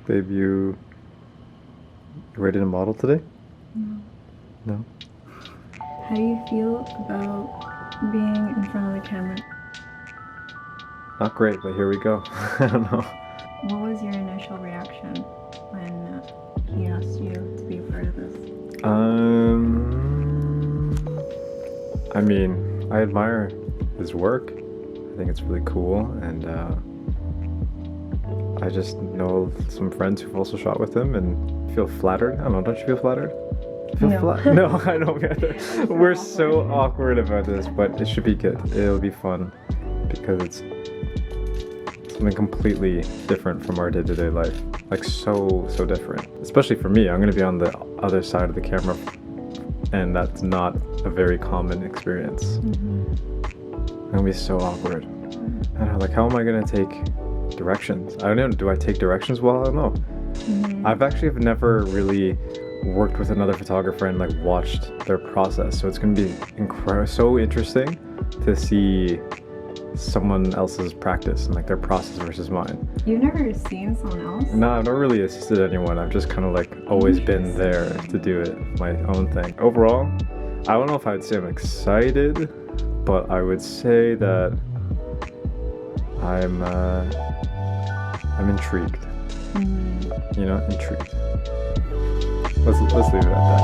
Babe, you ready to model today? No. No? How do you feel about being in front of the camera? Not great, but here we go. I don't know. What was your initial reaction when he asked you to be a part of this? I mean, I admire his work. I think it's really cool, and I just know some friends who've also shot with him and feel flattered. I don't know, don't you feel flattered? No. No, I don't get it. We're so awkward about this, but it should be good. It'll be fun because it's something completely different from our day-to-day life. Like so different. Especially for me, I'm gonna be on the other side of the camera, and that's not a very common experience. Mm-hmm. It's gonna be so awkward. I don't know, like how am I gonna take directions? I don't know, do I take directions well? I don't know. Mm-hmm. I've actually never really worked with another photographer and like watched their process, so it's gonna be so interesting to see someone else's practice and like their process versus mine. You've never seen someone else? No, I've not really assisted anyone. I've just kind of like always been there to do it, my own thing. Overall, I don't know if I'd say I'm excited, but I would say that I'm intrigued. Mm-hmm. You know, intrigued. Let's leave it at that.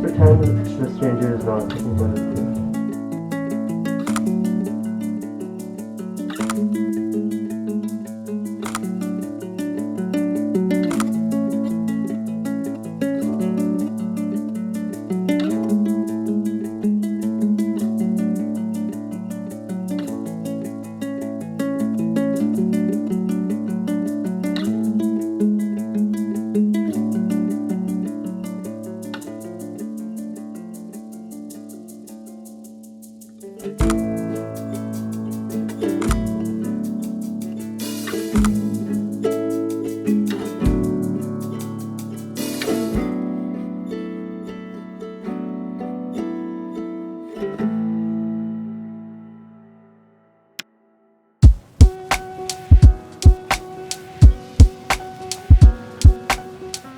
Pretend the stranger is not taking photos of you.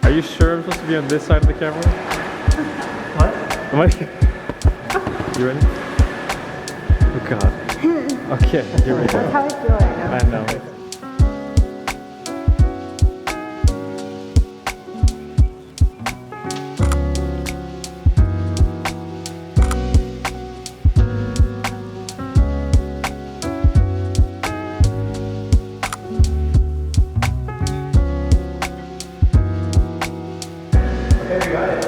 Are you sure I'm supposed to be on this side of the camera? What? Am I? You ready? Oh god. Okay, here we go. That's how I feel right now. I know. Okay, we got it.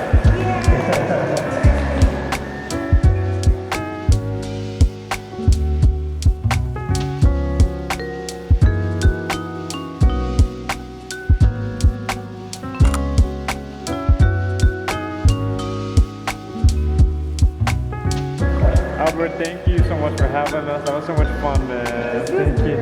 Albert, thank you so much for having us. That was so much fun, man. Thank you.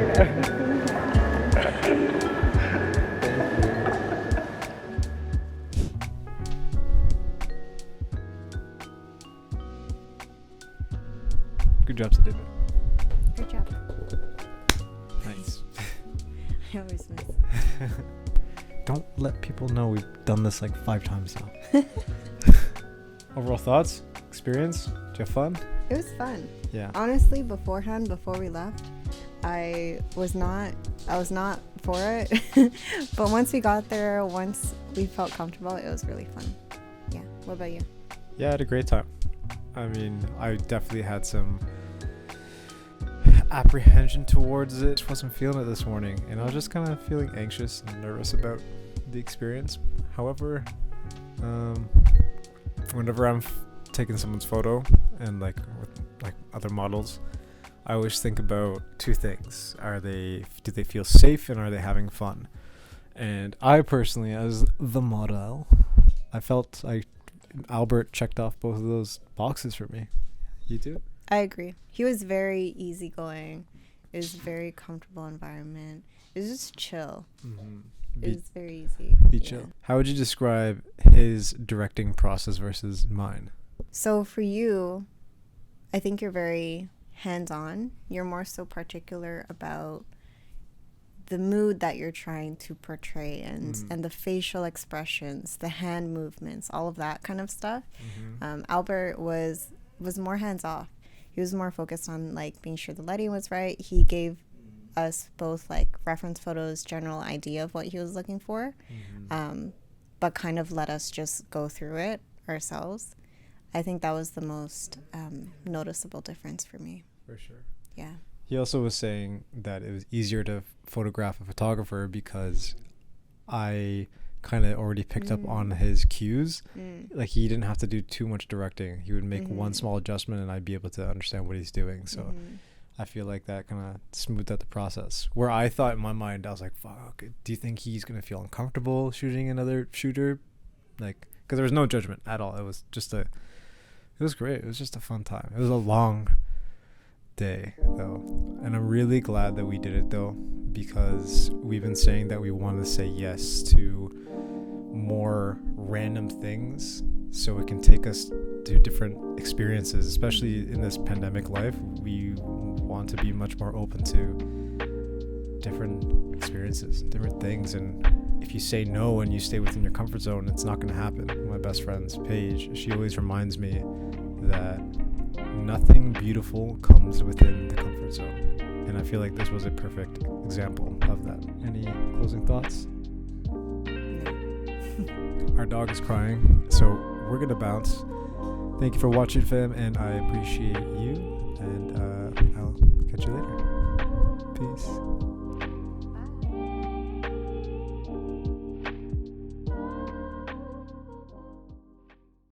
Good job, Sadibit. Good job. Nice. I always miss. Don't let people know we've done this like 5 times now. Overall thoughts? Experience? Did you have fun? It was fun. Yeah. Honestly, beforehand, before we left, I was not for it. But once we got there, once we felt comfortable, it was really fun. Yeah. What about you? Yeah, I had a great time. I mean, I definitely had some apprehension towards it. Just wasn't feeling it this morning, and I was just kind of feeling anxious and nervous about the experience. However, whenever I'm taking someone's photo and like with like other models, I always think about two things: do they feel safe, and are they having fun? And I personally, as the model, I felt like Albert checked off both of those boxes for me. You do? I agree. He was very easygoing. It was a very comfortable environment. It was just chill. It was very easy. Be chill. How would you describe his directing process versus mine? So for you, I think you're very hands-on. You're more so particular about the mood that you're trying to portray and the facial expressions, the hand movements, all of that kind of stuff. Albert was more hands-off. He was more focused on like being sure the lighting was right. He gave us both like reference photos, general idea of what he was looking for, but kind of let us just go through it ourselves. I think that was the most noticeable difference for me. For sure. Yeah. He also was saying that it was easier to photograph a photographer because I kind of already picked up on his cues. Like he didn't have to do too much directing. He would make one small adjustment and I'd be able to understand what he's doing. So I feel like that kind of smoothed out the process. Where I thought in my mind, I was like, fuck, do you think he's going to feel uncomfortable shooting another shooter? Like, because there was no judgment at all. It was just it was great. It was just a fun time. It was a long day though, and I'm really glad that we did it though, because we've been saying that we want to say yes to more random things so it can take us to different experiences, especially in this pandemic life. We want to be much more open to different experiences, different things, and if you say no and you stay within your comfort zone, it's not going to happen. My best friend's Paige, she always reminds me that nothing beautiful comes within the comfort zone, and I feel like this was a perfect example of that. Any closing thoughts? Our dog is crying, so we're gonna bounce. Thank you for watching, fam, and I appreciate you, and I'll catch you later. Peace.